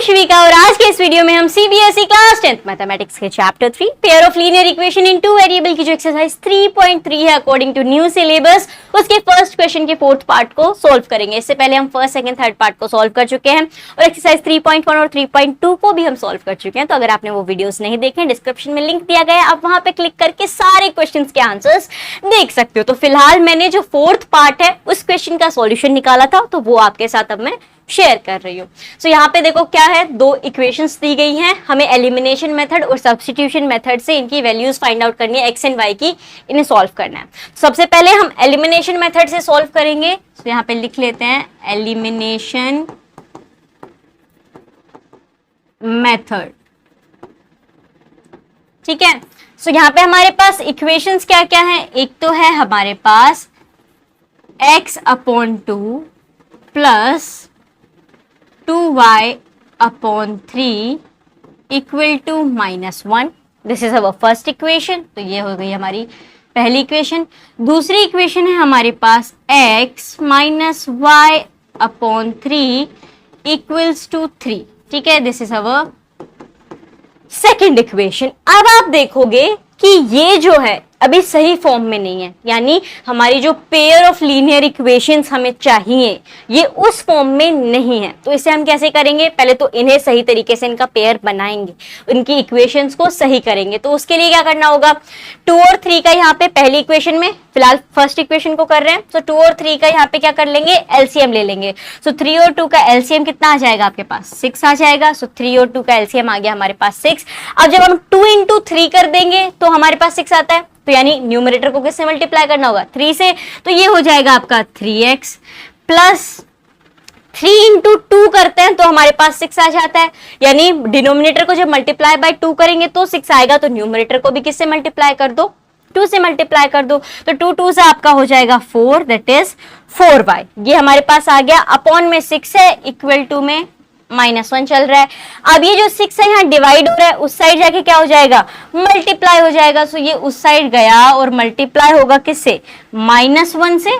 शिविका और आज के इस वीडियो में हम सीबीएसई क्लास 10th मैथमेटिक्स के chapter 3 pair of linear equation in two variable की जो एक्सरसाइज 3.3 है अकॉर्डिंग टू न्यू सिलेबस उसके फर्स्ट क्वेश्चन के फोर्थ पार्ट को सॉल्व करेंगे। इससे पहले हम फर्स्ट सेकंड थर्ड पार्ट को सॉल्व कर चुके हैं और एक्सरसाइज 3.1 और 3.2 को भी हम सॉल्व कर चुके हैं। तो अगर आपने वो वीडियोस नहीं देखे डिस्क्रिप्शन में लिंक दिया गया है, आप वहां पे क्लिक करके सारे क्वेश्चंस के आंसर्स देख सकते हो। तो फिलहाल मैंने जो फोर्थ पार्ट है उस क्वेश्चन का सॉल्यूशन निकाला था तो वो आपके साथ अब मैं शेयर कर रही हूँ। सो यहाँ पे देखो क्या है, दो इक्वेशंस दी गई हैं, हमें एलिमिनेशन मेथड और सब्स्टिट्यूशन मेथड से इनकी वैल्यूज फाइंड आउट करनी है, एक्स एंड वाई की, इन्हें सॉल्व करना है। सबसे पहले हम एलिमिनेशन मेथड से सॉल्व करेंगे। तो यहाँ पे लिख लेते हैं एलिमिनेशन मेथड, ठीक है। सो यहाँ पे हमारे पास इक्वेशंस क्या क्या है, एक तो है हमारे पास x/2 plus 2y/3 equal to -1। This is our first equation. तो ये हो गई हमारी पहली इक्वेशन। दूसरी इक्वेशन है हमारे पास x - y/3 इक्वल्स टू 3, ठीक है। This is our second equation. अब आप देखोगे कि ये जो है अभी सही फॉर्म में नहीं है, यानी हमारी जो पेयर ऑफ लीनियर इक्वेशंस हमें चाहिए ये उस फॉर्म में नहीं है। तो इसे हम कैसे करेंगे, पहले तो इन्हें सही तरीके से इनका पेयर बनाएंगे, उनकी इक्वेशंस को सही करेंगे। तो उसके लिए क्या करना होगा, 2 और 3 का यहाँ पे पहली इक्वेशन में, फिलहाल फर्स्ट इक्वेशन को कर रहे हैं, तो 2 और 3 का यहाँ पे क्या कर लेंगे, एलसीएम ले लेंगे। सो 3 और 2 का एलसीएम कितना आ जाएगा आपके पास, 6 आ जाएगा। सो 3 और 2 का एलसीएम आ गया हमारे पास 6। अब जब हम 2 × 3 कर देंगे तो हमारे पास 6 आता है, तो यानी न्यूमरेटर को किससे मल्टीप्लाई करना होगा, 3 से। तो ये हो जाएगा आपका 3x प्लस 3 × 2 करते हैं तो हमारे पास 6 आ जाता है, यानी डिनोमिनेटर को जब मल्टीप्लाई बाय 2 करेंगे तो 6 आएगा। तो न्यूमरेटर को भी किससे मल्टीप्लाई कर दो, 2 से मल्टीप्लाई कर दो। तो 2 2 से आपका हो जाएगा 4, दैट इज 4y। ये हमारे पास आ गया, अपॉन में 6 है, इक्वल टू में -1 चल रहा है। अब ये जो 6 है यहाँ डिवाइड हो रहा है, उस साइड जाके क्या हो जाएगा, मल्टीप्लाई हो जाएगा। सो ये उस साइड गया और मल्टीप्लाई होगा किससे, -1 से।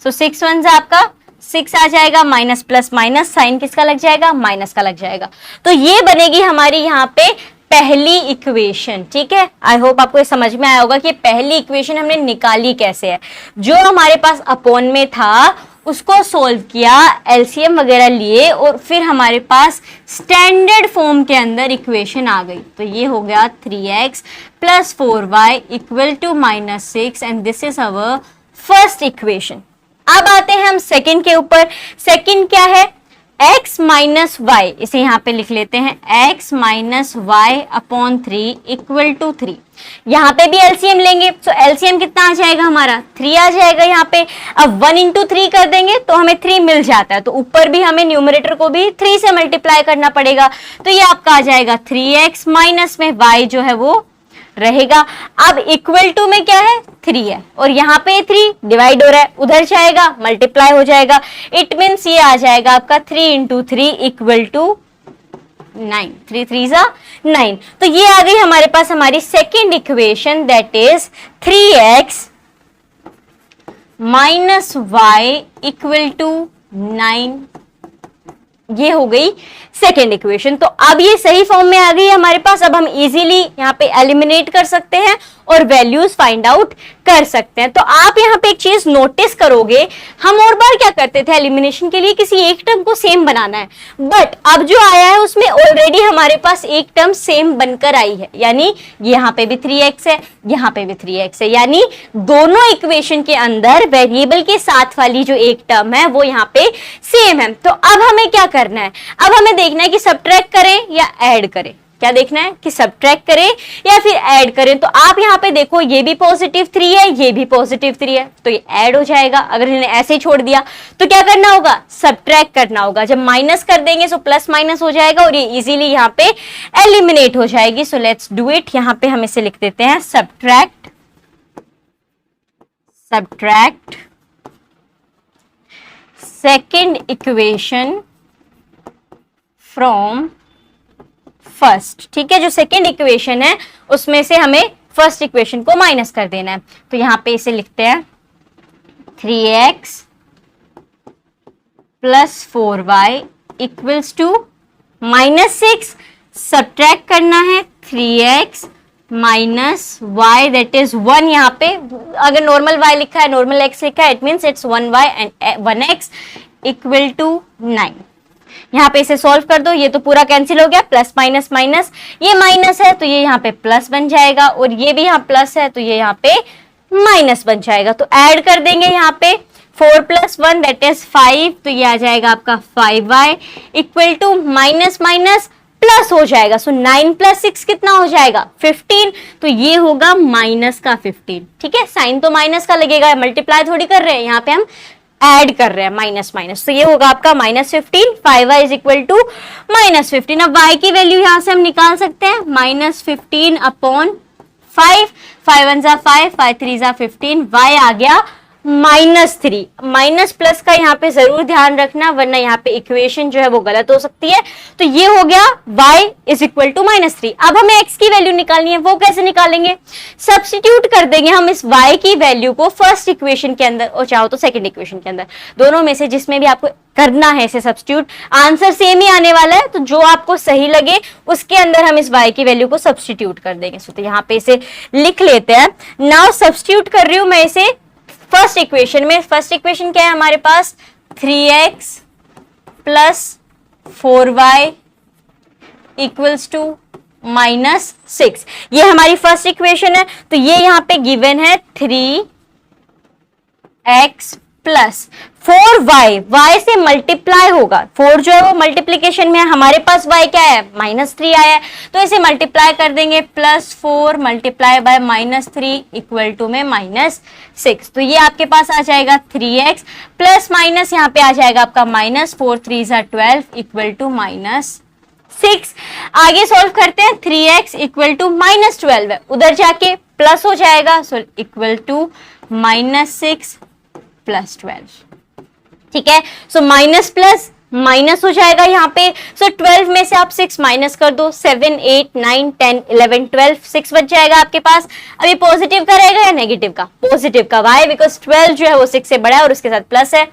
सो 6 1 से आपका 6 आ जाएगा, माइनस प्लस माइनस, साइन किसका लग जाएगा, माइनस का लग जाएगा। तो ये बनेगी हमारी यहाँ पे पहली इक्वेशन, ठीक है। आई होप आपको ये समझ में आया होगा कि पहली इक्वेशन हमने निकाली कैसे है। जो हमारे पास अपॉन में था उसको सोल्व किया, एलसीएम वगैरह लिए और फिर हमारे पास स्टैंडर्ड फॉर्म के अंदर इक्वेशन आ गई। तो ये हो गया 3x plus 4y equal to -6 and this is our first equation. अब आते हैं हम सेकंड के ऊपर। सेकंड क्या है, x - y, इसे यहाँ पे लिख लेते हैं x - y/3 इक्वल टू 3। यहाँ पे भी एलसीएम लेंगे, तो एलसीएम कितना आ जाएगा हमारा, 3 आ जाएगा यहाँ पे। अब 1 × 3 कर देंगे तो हमें 3 मिल जाता है, तो ऊपर भी हमें न्यूमरेटर को भी 3 से मल्टीप्लाई करना पड़ेगा। तो ये आपका आ जाएगा 3x माइनस में y जो है वो रहेगा। अब इक्वल टू में क्या है, 3 है और यहाँ पे 3 डिवाइड हो रहा है, उधर जाएगा मल्टीप्लाई हो जाएगा। इट मीन्स ये आ जाएगा आपका 3 × 3 इक्वल टू 9, 3 3 9। तो ये आ गई हमारे पास हमारी second equation, that is 3x minus y equal to 9। ये हो गई सेकेंड इक्वेशन। तो अब ये सही फॉर्म में आ गई हमारे पास। अब हम इजीली यहाँ पे एलिमिनेट कर सकते हैं और वैल्यूज फाइंड आउट कर सकते हैं। तो आप यहाँ पे एक चीज नोटिस करोगे, हम और बार क्या करते थे, एलिमिनेशन के लिए किसी एक टर्म को सेम बनाना है, बट अब जो आया है उसमें ऑलरेडी हमारे पास एक टर्म सेम बनकर आई है, यानी यहाँ पे भी 3x है, यहाँ पे भी 3x है, यानी दोनों इक्वेशन के अंदर वेरिएबल के साथ वाली जो एक टर्म है वो यहाँ पे सेम है। तो अब हमें क्या करना है, अब हमें देखना है कि सब्ट्रैक्ट करें या ऐड करें। क्या देखना है कि सब्ट्रैक्ट करें या फिर ऐड करें। तो आप यहाँ पे देखो, ये भी +3 है, ये भी +3 है, तो ये ऐड हो जाएगा। अगर इन्हें ऐसे ही छोड़ दिया तो क्या करना होगा, सब्ट्रैक्ट करना होगा। जब माइनस कर देंगे तो प्लस माइनस हो जाएगा और ये इजीली यहाँ पे एलिमिनेट हो जाएगी। So let's do it. यहाँ पे हम इसे लिख देते हैं subtract second equation from first, ठीक है। जो सेकेंड इक्वेशन है उसमें से हमें फर्स्ट इक्वेशन को माइनस कर देना है। तो यहां पे इसे लिखते हैं 3x plus 4y equals to -6 subtract करना है 3x minus y that is 1। यहाँ पे अगर नॉर्मल y लिखा है, नॉर्मल x लिखा है, it means it's 1y and 1x equal to 9। यहाँ पे इसे सॉल्व कर दो, ये तो पूरा कैंसिल हो गया, प्लस माइनस माइनस, ये माइनस है तो ये यहाँ पे प्लस बन जाएगा, और ये भी यहाँ प्लस है तो ये यहाँ पे माइनस बन जाएगा। तो ऐड कर देंगे यहाँ पे 4 + 1 दैट इज 5, तो ये आ जाएगा आपका 5y equal to minus minus plus हो जाएगा। सो 9 + 6 कितना हो जाएगा 15, तो ये होगा माइनस का 15। ठीक है, साइन तो माइनस का लगेगा, मल्टीप्लाई थोड़ी कर रहे हैं, यहाँ पे हम ऐड कर रहे हैं माइनस माइनस, तो ये होगा आपका -15, 5y इज इक्वल टू -15। अब y की वैल्यू यहां से हम निकाल सकते हैं, -15 अपॉन 5, 5 1 = 5, 5 3 = 15, y आ गया -3। माइनस प्लस का यहाँ पे जरूर ध्यान रखना, वरना यहाँ पे इक्वेशन जो है वो गलत हो सकती है। तो ये हो गया y इज इक्वल टू -3। अब हमें x की वैल्यू निकालनी है, वो कैसे निकालेंगे, सब्स्टिट्यूट कर देंगे हम इस y की वैल्यू को फर्स्ट इक्वेशन के अंदर और चाहो तो सेकंड इक्वेशन के अंदर, दोनों में से जिसमें भी आपको करना है इसे सब्स्टिट्यूट। आंसर सेम ही आने वाला है, तो जो आपको सही लगे उसके अंदर हम इस y की वैल्यू को सब्स्टिट्यूट कर देंगे। तो यहाँ पे इसे लिख लेते हैं। नाउ सब्स्टिट्यूट कर रही हूं मैं इसे फर्स्ट इक्वेशन में। फर्स्ट इक्वेशन क्या है हमारे पास, 3x + 4y इक्वल्स टू -6, ये हमारी फर्स्ट इक्वेशन है। तो ये यहाँ पे गिवन है 3x + 4y, y से मल्टीप्लाई होगा, 4 जो है वो मल्टीप्लीकेशन में है, हमारे पास y क्या है -3 आया है, तो इसे मल्टीप्लाई कर देंगे, +4 × -3 इक्वल टू में -6। तो ये आपके पास आ जाएगा 3x प्लस माइनस यहाँ पे आ जाएगा आपका -4 3 = 12 इक्वल टू -6। आगे सॉल्व करते हैं, 3x इक्वल टू -12 है, उधर जाके प्लस हो जाएगा, सो इक्वल टू -6 + 12। ठीक है, सो माइनस प्लस माइनस हो जाएगा यहाँ पे। सो 12 में से आप 6 माइनस कर दो, 7 8 9 10 11 12, 6 बच जाएगा आपके पास। अभी पॉजिटिव का रहेगा या नेगेटिव का, पॉजिटिव का, वाई बिकॉज 12 जो है वो 6 से बड़ा है और उसके साथ प्लस है।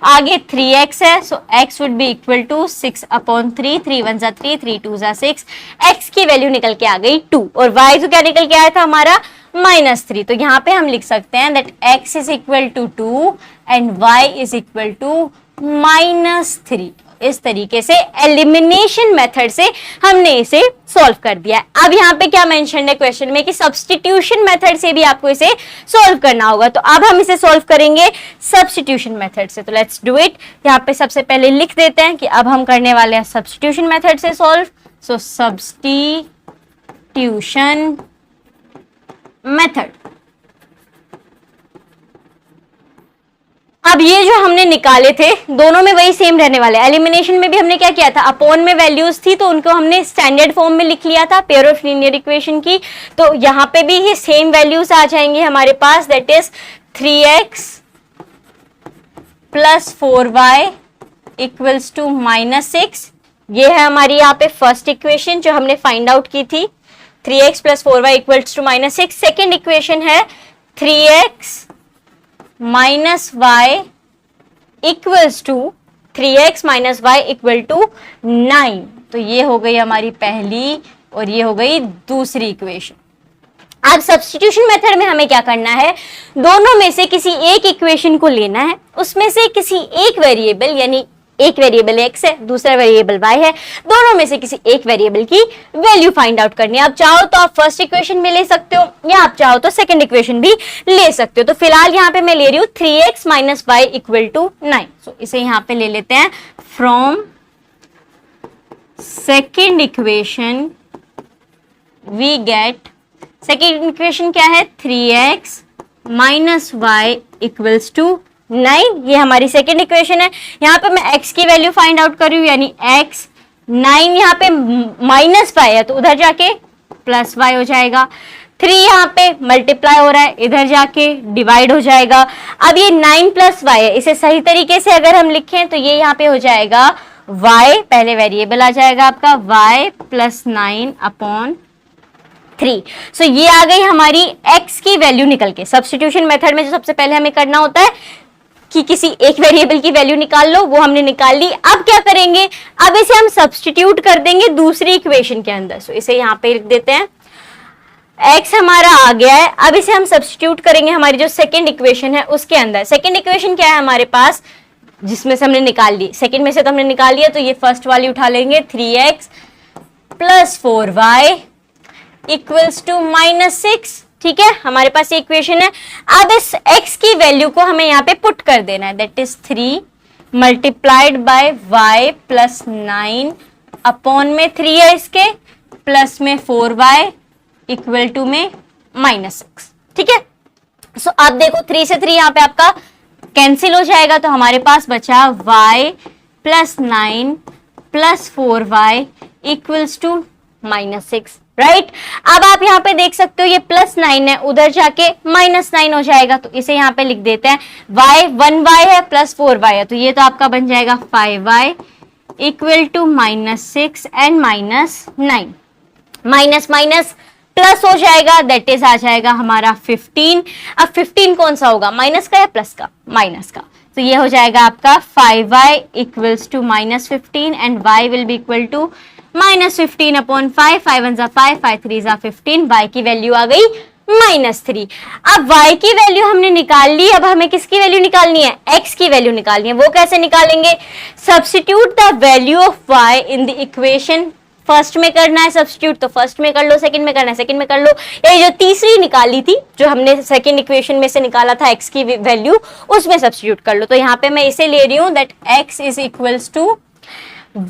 आगे 3x है, so x would be equal to 6/3, 3 1 = 3, 3 2 = 6, x की वैल्यू निकल के आ गई 2, और y तो क्या निकल के आया था हमारा -3। तो यहाँ पे हम लिख सकते हैं that x is equal to 2 and y is equal to -3। इस तरीके से एलिमिनेशन मेथड से हमने इसे सॉल्व कर दिया है। अब यहाँ पे क्या मेंशन है क्वेश्चन में कि सब्स्टिट्यूशन मेथड से भी आपको इसे सॉल्व करना होगा, तो अब हम इसे सॉल्व करेंगे सब्स्टिट्यूशन मेथड से। तो लेट्स डू इट। यहाँ पे सबसे पहले लिख देते हैं कि अब हम करने वाले हैं सब्स्टिट्यूशन मेथड से सॉल्व। सो सब्स्टिट्यूशन मेथड, अब ये जो हमने निकाले थे दोनों में वही सेम रहने वाले। एलिमिनेशन में भी हमने क्या किया था, अपॉन में वैल्यूज थी तो उनको हमने स्टैंडर्ड फॉर्म में लिख लिया था पेयर ऑफ लीनियर इक्वेशन की, तो यहाँ पे भी ये सेम वैल्यूज आ जाएंगे हमारे पास, that is 3x + 4y equals to -6। ये है हमारी यहाँ पे फर्स्ट इक्वेशन जो हमने फाइंड आउट की थी, 3x + 4y equals to -6। Second equation है 3x -y equals to 3x - y equal to 9। तो ये हो गई हमारी पहली और ये हो गई दूसरी इक्वेशन। अब सब्स्टिट्यूशन मेथड में हमें क्या करना है, दोनों में से किसी एक इक्वेशन को लेना है, उसमें से किसी एक वेरिएबल, यानी एक वेरिएबल x है दूसरा वेरिएबल y है, दोनों में से किसी एक वेरिएबल की वैल्यू फाइंड आउट करनी है। आप चाहो तो आप फर्स्ट इक्वेशन में ले सकते हो या आप चाहो तो सेकंड इक्वेशन भी ले सकते हो। तो फिलहाल यहाँ पे मैं ले रही हूँ 3x - y इक्वल टू 9। सो इसे यहाँ पे ले लेते हैं, from second equation we get, second equation क्या है 3x - y इक्वल्स टू 9, ये हमारी सेकेंड इक्वेशन है। यहाँ पे मैं x की वैल्यू फाइंड आउट कर रही हूँ, यानी x 9 यहाँ पे -y है तो उधर जाके +y हो जाएगा, 3 यहाँ पे मल्टीप्लाई हो रहा है इधर जाके डिवाइड हो जाएगा। अब ये 9 + y है, इसे सही तरीके से अगर हम लिखें तो ये यहाँ पे हो जाएगा y, पहले वेरिएबल आ जाएगा आपका y + 9/3। सो ये आ गई हमारी x की वैल्यू निकल के। सब्स्टिट्यूशन मेथड में जो सबसे पहले हमें करना होता है कि किसी एक वेरिएबल की वैल्यू निकाल लो, वो हमने निकाल ली। अब क्या करेंगे, अब इसे हम सब्स्टिट्यूट कर देंगे दूसरी इक्वेशन के अंदर। सो इसे यहाँ पे लिख देते हैं, x हमारा आ गया है, अब इसे हम सब्स्टिट्यूट करेंगे हमारी जो सेकंड इक्वेशन है उसके अंदर। सेकंड इक्वेशन क्या है हमारे पास, जिसमें से हमने निकाल ली, सेकंड में से तो हमने निकाल लिया, तो ये फर्स्ट वाली उठा लेंगे, 3x plus 4y equals to -6। ठीक है, हमारे पास ये इक्वेशन है। अब इस x की वैल्यू को हमें यहाँ पे पुट कर देना है, that is 3 multiplied by y plus 9 upon में 3 है इसके, प्लस में 4y इक्वल टू में -6। ठीक है, सो अब देखो 3 से 3 यहाँ पे आपका कैंसिल हो जाएगा, तो हमारे पास बचा y plus 9 plus 4y equals to -6, right. अब आप यहाँ पे देख सकते हो ये +9 है, उधर जाके -9 हो जाएगा, तो इसे यहाँ पे लिख देते हैं, y 1y है प्लस 4y है, तो ये तो आपका बन जाएगा 5y equal to -6 and -9, minus minus plus हो जाएगा, दैट इज आ जाएगा हमारा 15। अब 15 कौन सा होगा, माइनस का या प्लस का, माइनस का, तो ये हो जाएगा आपका 5y equals to -15 and y will be equal to -15 upon 5, 5 1 जा 5, 5 3 जा 15, y की वैल्यू आ गई -3। अब y की वैल्यू हमने निकाल ली, अब हमें किसकी वैल्यू निकालनी है, x की वैल्यू निकालनी है। वो कैसे निकालेंगे, substitute the value of y in the equation, first में करना है सब्स्टिट्यूट तो फर्स्ट में कर लो, सेकंड में करना है सेकंड में कर लो। ये जो तीसरी निकाली थी, जो हमने सेकंड इक्वेशन में से निकाला था x की वैल्यू, उसमें सब्स्टिट्यूट कर लो। तो यहाँ पे मैं इसे ले रही हूँ, that x is equals to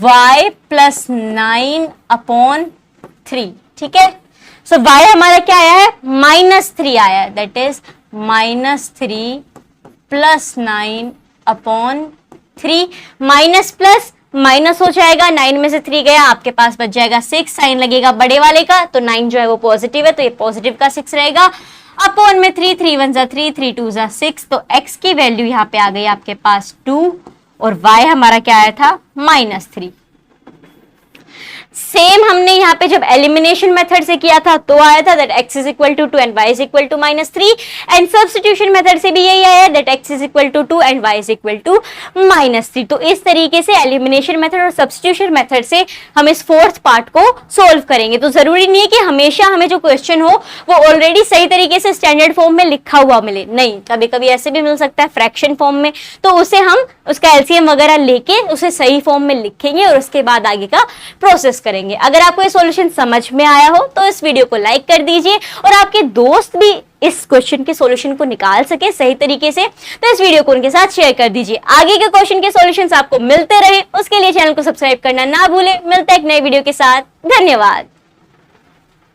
y plus 9 upon 3। ठीक है, सो y हमारा क्या आया है, -3 आया है, that is -3 plus 9 upon 3, minus plus minus हो जाएगा, 9 में से 3 गया, आपके पास बच जाएगा 6, साइन लगेगा बड़े वाले का, तो 9 जो है वो पॉजिटिव है, तो ये पॉजिटिव का 6 रहेगा, अपॉन में 3, 3 1 जा 3, 3 2 जा 6, तो x की वैल्यू यहाँ पे आ गई आपके पास 2 और y हमारा क्या आया था, -3। सेम हमने यहाँ पे जब एलिमिनेशन मेथड से किया था तो आया था that x is equal to 2 and y is equal to -3, and substitution method से भी यही आया that x is equal to 2 and y is equal to -3। तो इस तरीके से एलिमिनेशन मेथड और सब्स्टिट्यूशन मेथड से हम इस फोर्थ पार्ट को सोल्व करेंगे। तो जरूरी नहीं है कि हमेशा हमें जो क्वेश्चन हो वो ऑलरेडी सही तरीके से स्टैंडर्ड फॉर्म में लिखा हुआ मिले, नहीं, कभी कभी ऐसे भी मिल सकता है फ्रैक्शन फॉर्म में, तो उसे हम उसका एलसीएम वगैरह लेके उसे सही फॉर्म में लिखेंगे और उसके बाद आगे का प्रोसेस करेंगे। अगर आपको ये सॉल्यूशन समझ में आया हो तो इस वीडियो को लाइक कर दीजिए, और आपके दोस्त भी इस क्वेश्चन के सॉल्यूशन को निकाल सके सही तरीके से, तो इस वीडियो को उनके साथ शेयर कर दीजिए। आगे के क्वेश्चन के सॉल्यूशंस आपको मिलते रहे, उसके लिए चैनल को सब्सक्राइब करना ना भूलें। मिलते हैं एक नए वीडियो के साथ, धन्यवाद।